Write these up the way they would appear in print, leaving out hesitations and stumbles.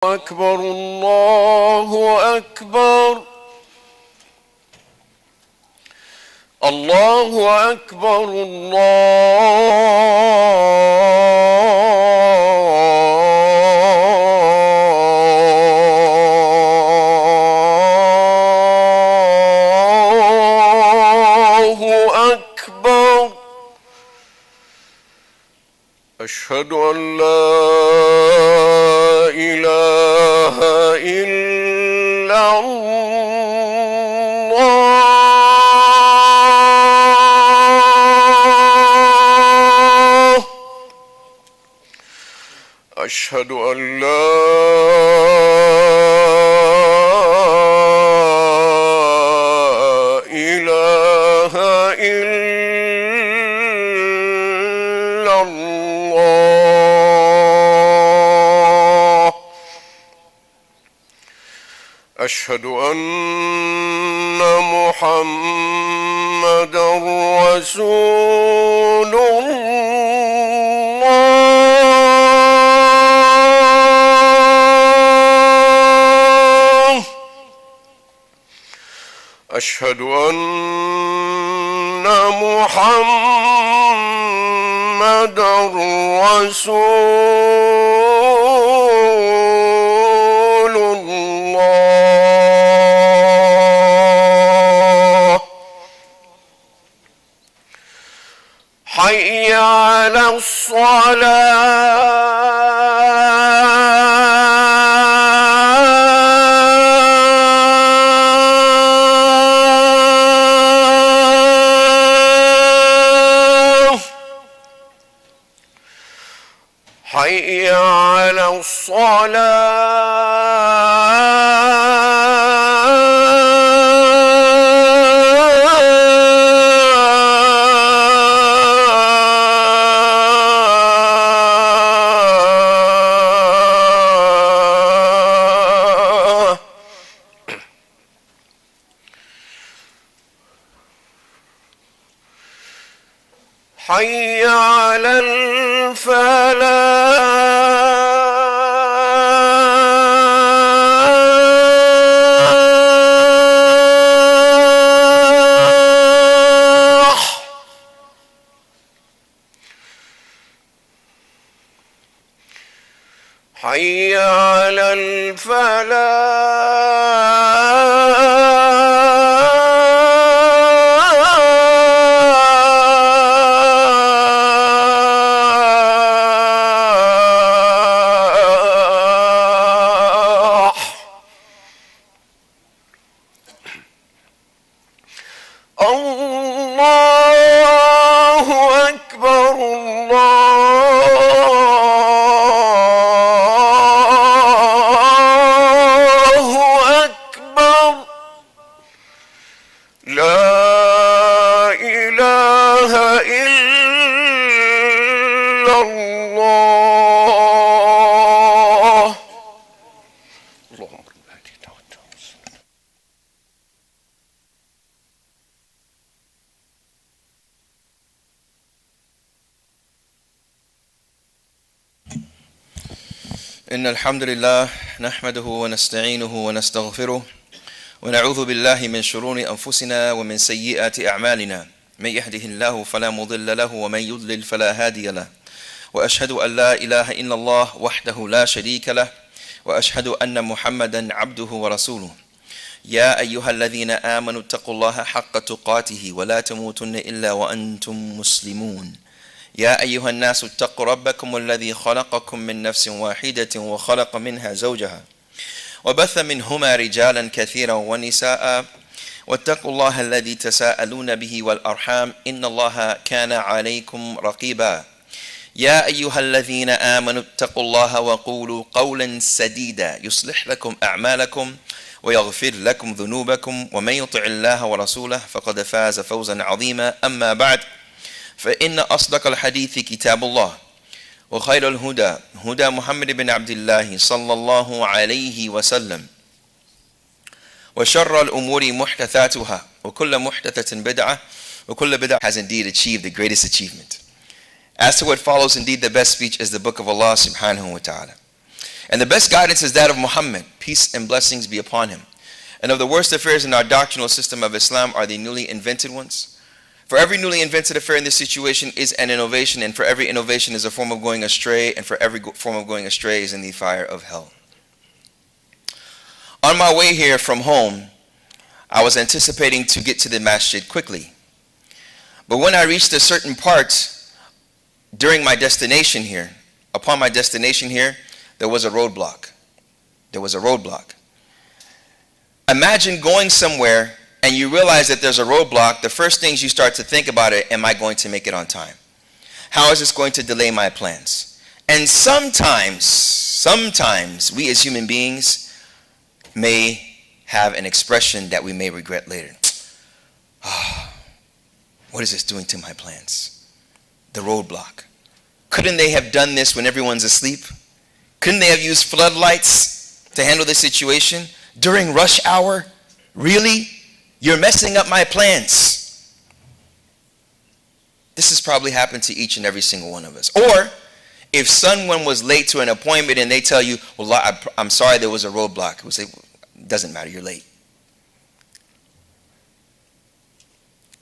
أكبر الله أكبر الله أكبر الله أكبر أشهد أن لا إله إلا الله أشهد أن لا إله إلا الله أشهد أن محمدًا رسول الله أشهد أن محمدًا رسول الله حي على الصلاة حي على الصلاة حي على الفلاح حي على الفلاح الله أكبر الله أكبر لا إله إلا الله اللهم رب هذه الدعوة إن الحمد لله نحمده ونستعينه ونستغفره ونعوذ بالله من شرور أنفسنا ومن سيئات أعمالنا من يهده الله فلا مضل له ومن يضلل فلا هادي له وأشهد أن لا إله إلا الله وحده لا شريك له وأشهد أن محمدا عبده ورسوله يا أيها الذين آمنوا اتقوا الله حق تقاته ولا تموتن إلا وأنتم مسلمون يا أيها الناس اتقوا ربكم الذي خلقكم من نفس واحدة وخلق منها زوجها وبث منهما رجالا كثيرا ونساء واتقوا الله الذي تساءلون به والأرحام إن الله كان عليكم رقيبا يا أيها الذين آمنوا اتقوا الله وقولوا قولا سديدا يصلح لكم أعمالكم ويغفر لكم ذنوبكم ومن يطع الله ورسوله فقد فاز فوزا عظيما أما بعد فإن أصدق الحديث كتاب الله وخير الهدى هدى محمد بن عبد الله صلى الله عليه وسلم وشر الأمور محدثاتها وكل محدثة بدعة وكل بدعة has indeed achieved the greatest achievement. As to what follows, indeed the best speech is the book of Allah subhanahu wa ta'ala. And the best guidance is that of Muhammad, peace and blessings be upon him. And of the worst affairs in our doctrinal system of Islam are the newly invented ones. For every newly invented affair in this situation is an innovation, and for every innovation is a form of going astray, and for every form of going astray is in the fire of hell. On my way here from home, I was anticipating to get to the masjid quickly. But when I reached a certain part during my destination here, upon my destination here, there was a roadblock. There was a roadblock. Imagine going somewhere and you realize that there's a roadblock. The first things you start to think about it, am I going to make it on time? How is this going to delay my plans? And sometimes we as human beings may have an expression that we may regret later. What is this doing to my plans? The roadblock. Couldn't they have done this when everyone's asleep? Couldn't they have used floodlights to handle the situation during rush hour? Really? You're messing up my plans. This has probably happened to each and every single one of us. Or if someone was late to an appointment and they tell you, well, I'm sorry, there was a roadblock. We say, it doesn't matter, you're late.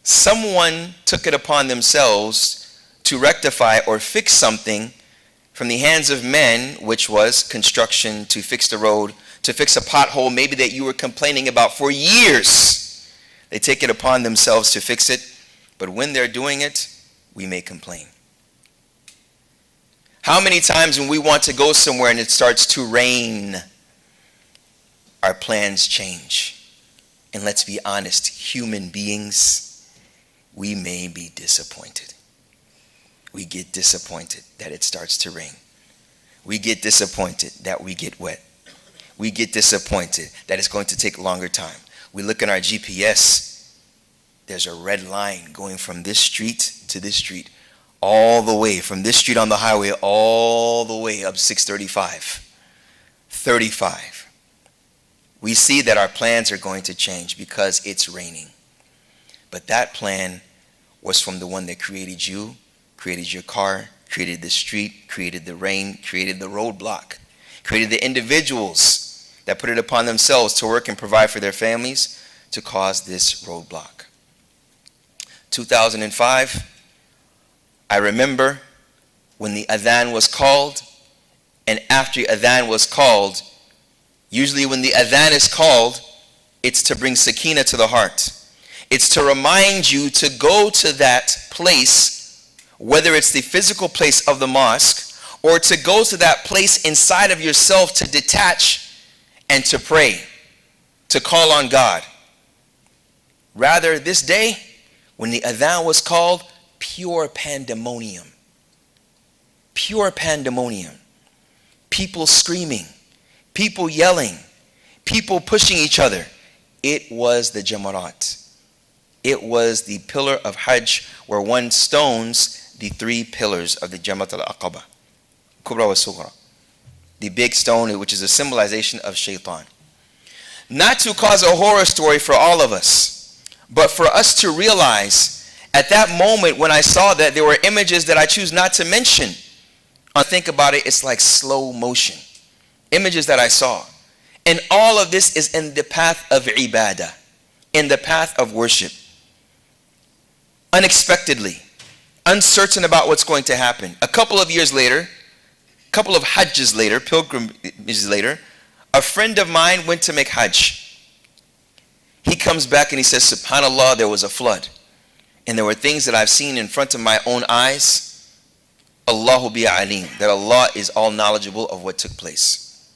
Someone took it upon themselves to rectify or fix something from the hands of men, which was construction, to fix the road, to fix a pothole maybe that you were complaining about for years. They take it upon themselves to fix it, but when they're doing it, we may complain. How many times when we want to go somewhere and it starts to rain, our plans change? And let's be honest, human beings, we may be disappointed. We get disappointed that it starts to rain. We get disappointed that we get wet. We get disappointed that it's going to take longer time. We look at our GPS, there's a red line going from this street to this street, all the way, from this street on the highway, all the way up 635. 35. We see that our plans are going to change because it's raining. But that plan was from the one that created you, created your car, created the street, created the rain, created the roadblock, created the individuals that put it upon themselves to work and provide for their families to cause this roadblock. 2005, I remember when the adhan was called, and after adhan was called, usually when the adhan is called, it's to bring sakina to the heart. It's to remind you to go to that place, whether it's the physical place of the mosque, or to go to that place inside of yourself to detach and to pray, to call on God. Rather, this day, when the adhan was called, pure pandemonium. Pure pandemonium. People screaming, people yelling, people pushing each other. It was the Jamarat. It was the pillar of Hajj where one stones the three pillars of the Jamarat al-Aqaba, Kubra wa Sughra. The big stone, which is a symbolization of shaitan. Not to cause a horror story for all of us, but for us to realize at that moment when I saw that there were images that I choose not to mention. I think about it, it's like slow motion. Images that I saw. And all of this is in the path of ibadah, in the path of worship. Unexpectedly, uncertain about what's going to happen. A couple of years later, couple of hajjas later, pilgrimages later, a friend of mine went to make hajj. He comes back and he says, subhanallah, there was a flood. And there were things that I've seen in front of my own eyes. Allahu bi alim, that Allah is all knowledgeable of what took place.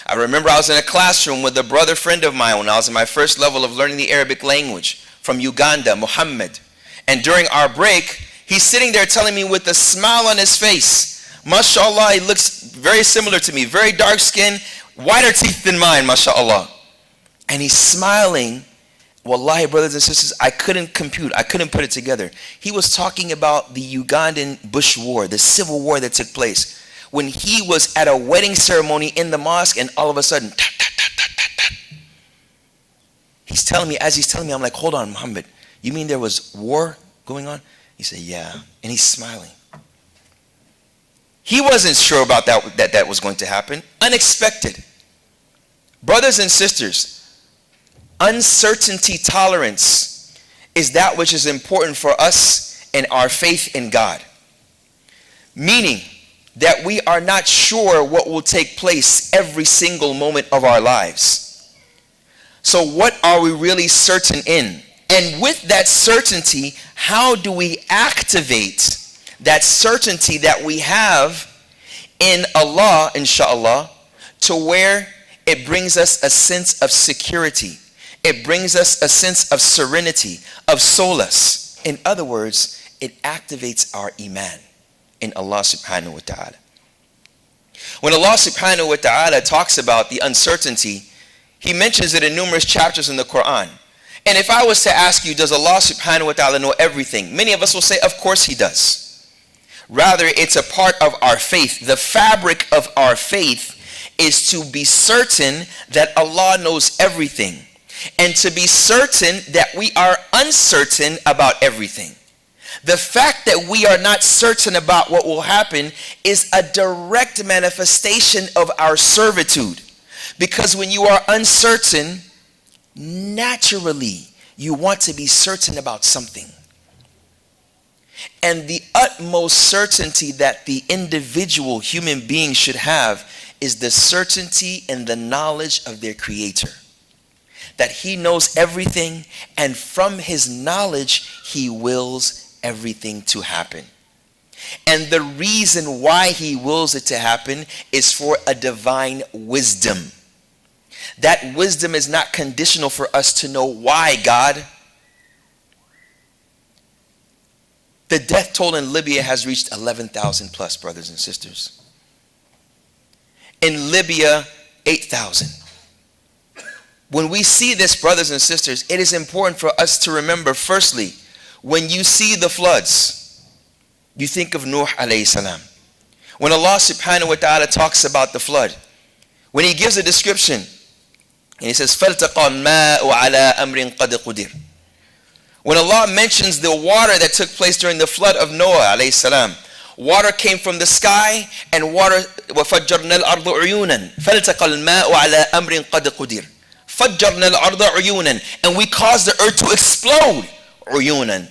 I remember I was in a classroom with a brother friend of mine when I was in my first level of learning the Arabic language from Uganda, Muhammad. And during our break, he's sitting there telling me with a smile on his face, mashallah, he looks very similar to me, very dark skin, whiter teeth than mine, mashallah. And he's smiling. Wallahi, brothers and sisters, I couldn't compute, I couldn't put it together. He was talking about the Ugandan Bush War, the civil war that took place, when he was at a wedding ceremony in the mosque and all of a sudden, tat, tat, tat, tat, tat, tat. He's telling me, as he's telling me, I'm like, hold on, Muhammad, you mean there was war going on? He said, yeah. And he's smiling. He wasn't sure about that was going to happen. Unexpected. Brothers and sisters, uncertainty tolerance is that which is important for us in our faith in God. Meaning that we are not sure what will take place every single moment of our lives. So what are we really certain in? And with that certainty, how do we activate that certainty that we have in Allah, inshallah, to where it brings us a sense of security. It brings us a sense of serenity, of solace. In other words, it activates our iman in Allah subhanahu wa ta'ala. When Allah subhanahu wa ta'ala talks about the uncertainty, He mentions it in numerous chapters in the Quran. And if I was to ask you, does Allah subhanahu wa ta'ala know everything? Many of us will say, of course He does. Rather, it's a part of our faith. The fabric of our faith is to be certain that Allah knows everything, and to be certain that we are uncertain about everything. The fact that we are not certain about what will happen is a direct manifestation of our servitude. Because when you are uncertain, naturally you want to be certain about something. And the utmost certainty that the individual human being should have is the certainty and the knowledge of their Creator. That He knows everything, and from His knowledge He wills everything to happen. And the reason why He wills it to happen is for a divine wisdom. That wisdom is not conditional for us to know why, God. The death toll in Libya has reached 11,000 plus, brothers and sisters. In Libya, 8,000. When we see this, brothers and sisters, it is important for us to remember, firstly, when you see the floods, you think of Nuh alayhi salam. When Allah subhanahu wa ta'ala talks about the flood, when He gives a description, and He says, فَالْتَقَى الْمَاءُ عَلَىٰ أَمْرٍ قَدْ قُدِرٍ. When Allah mentions the water that took place during the flood of Noah alayhi salam, water came from the sky, and water وَفَجَّرْنَا الْأَرْضَ عُيُونًا فَالْتَقَى الْمَاءُ عَلَىٰ أَمْرٍ قَدْ قُدِرٍ فَجَّرْنَا الْأَرْضَ عُيُونًا, and we caused the earth to explode عُيُونًا.